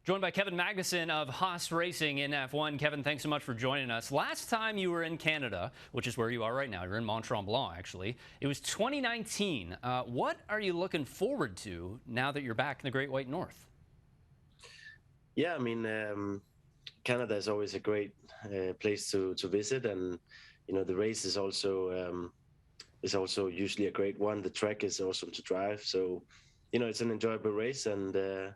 Joined by Kevin Magnussen of Haas Racing in F1. Kevin, thanks so much for joining us. Last time you were in Canada, which is where you are right now, you're in Mont-Tremblant actually, it was 2019. What are you looking forward to now that you're back in the Great White North? Yeah, I mean, Canada is always a great place to visit, and the race is also usually a great one. The track is awesome to drive, so it's an enjoyable race, and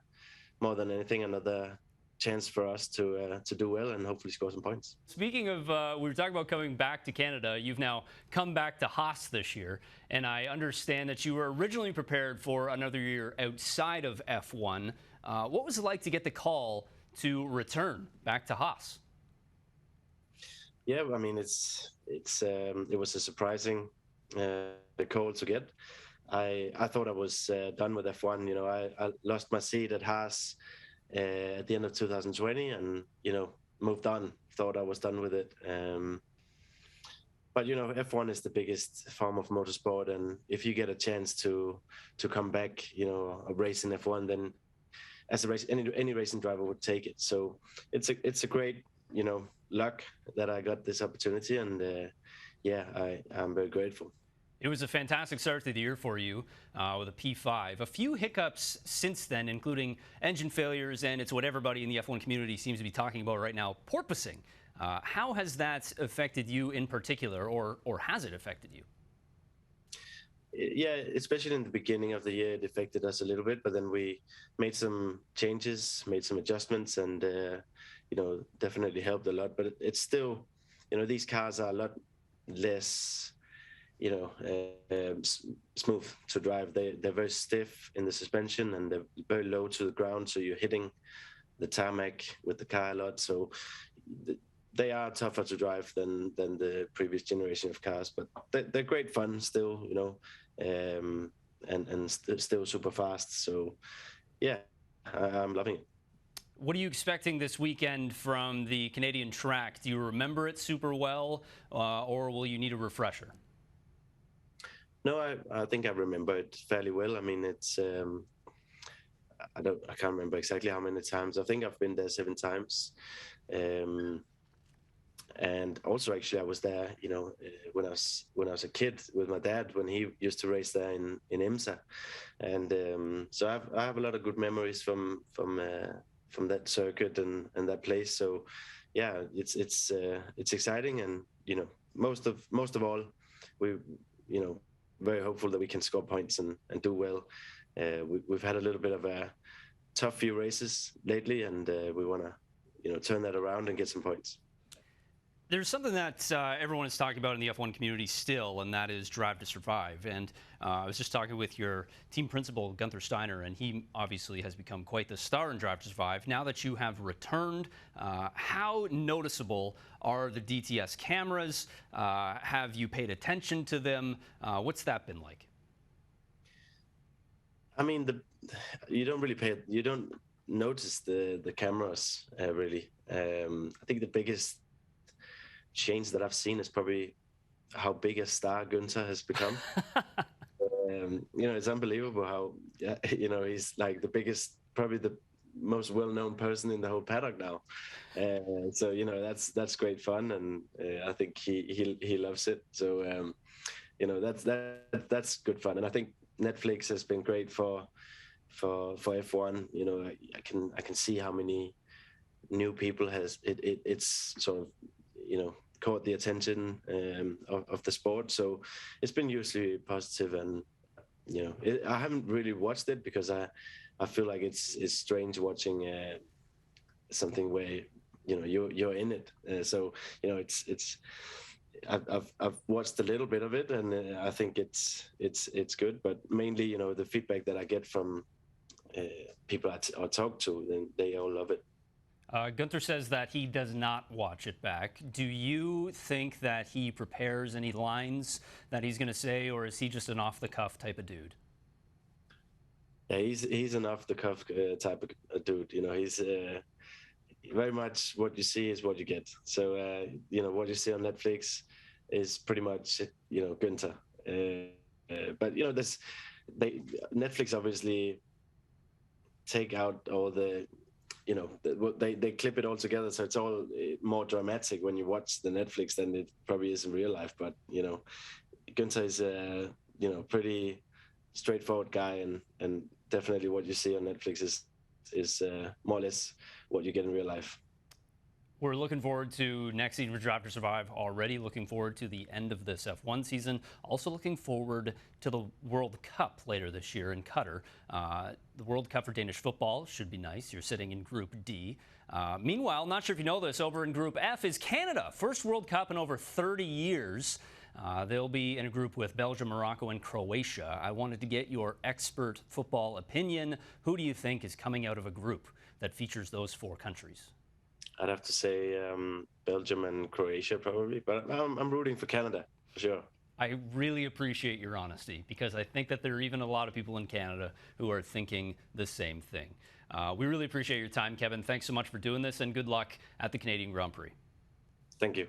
more than anything, another chance for us to do well and hopefully score some points. Speaking of, we were talking about coming back to Canada. You've now come back to Haas this year, and I understand that you were originally prepared for another year outside of F1. What was it like to get the call to return back to Haas? Yeah, I mean, it was a surprising call to get. I thought I was done with F1. I lost my seat at Haas at the end of 2020, and moved on. Thought I was done with it. But F1 is the biggest form of motorsport, and if you get a chance to come back, a race in F1, then as a race, any racing driver would take it. So it's a great luck that I got this opportunity, and I'm very grateful. It was a fantastic start to the year for you with a P5. A few hiccups since then, including engine failures, and it's what everybody in the F1 community seems to be talking about right now, porpoising. How has that affected you in particular, or has it affected you? Yeah, especially in the beginning of the year, it affected us a little bit, but then we made some changes, made some adjustments, and definitely helped a lot. But it's still, these cars are a lot less smooth to drive. They're very stiff in the suspension, and they're very low to the ground, so you're hitting the tarmac with the car a lot. So they are tougher to drive than the previous generation of cars, but they're great fun still, and still super fast. So yeah, I'm loving it. What are you expecting this weekend from the Canadian track? Do you remember it super well, or will you need a refresher? No, I think I remember it fairly well. I mean, it's I can't remember exactly how many times. I think I've been there 7 times, and also actually I was there, when I was a kid with my dad when he used to race there in IMSA, and so I have a lot of good memories from that circuit and that place. So yeah, it's exciting, and most of all, we very hopeful that we can score points and do well. We've had a little bit of a tough few races lately, and we want to turn that around and get some points. There's something that everyone is talking about in the F1 community still, and that is Drive to Survive. And I was just talking with your team principal, Gunther Steiner, and he obviously has become quite the star in Drive to Survive. Now that you have returned, how noticeable are the DTS cameras? Have you paid attention to them? What's that been like? I mean, you don't notice the cameras really. I think the biggest change that I've seen is probably how big a star Gunther has become. It's unbelievable how he's like the biggest, probably the most well-known person in the whole paddock now. So that's great fun, and I think he loves it. So that's good fun, and I think Netflix has been great for F1. I can see how many new people it's sort of caught the attention of the sport. So it's been usually positive, and I haven't really watched it because I feel like it's strange watching something where you're in it. So I've watched a little bit of it, and I think it's good. But mainly the feedback that I get from people I talk to, then they all love it. Gunther says that he does not watch it back. Do you think that he prepares any lines that he's going to say, or is he just an off-the-cuff type of dude? Yeah, he's an off-the-cuff type of dude. He's very much what you see is what you get. So what you see on Netflix is pretty much Gunther. But Netflix obviously take out all the you know, they clip it all together, so it's all more dramatic when you watch the Netflix than it probably is in real life. But you know, Gunther is a pretty straightforward guy, and definitely what you see on Netflix is more or less what you get in real life. We're looking forward to next season for Drive to Survive already. Looking forward to the end of this F1 season. Also looking forward to the World Cup later this year in Qatar. The World Cup for Danish football should be nice. You're sitting in Group D. Meanwhile, not sure if you know this, over in Group F is Canada. First World Cup in over 30 years. They'll be in a group with Belgium, Morocco, and Croatia. I wanted to get your expert football opinion. Who do you think is coming out of a group that features those 4 countries? I'd have to say Belgium and Croatia probably, but I'm rooting for Canada for sure. I really appreciate your honesty, because I think that there are even a lot of people in Canada who are thinking the same thing. We really appreciate your time, Kevin. Thanks so much for doing this, and good luck at the Canadian Grand Prix. Thank you.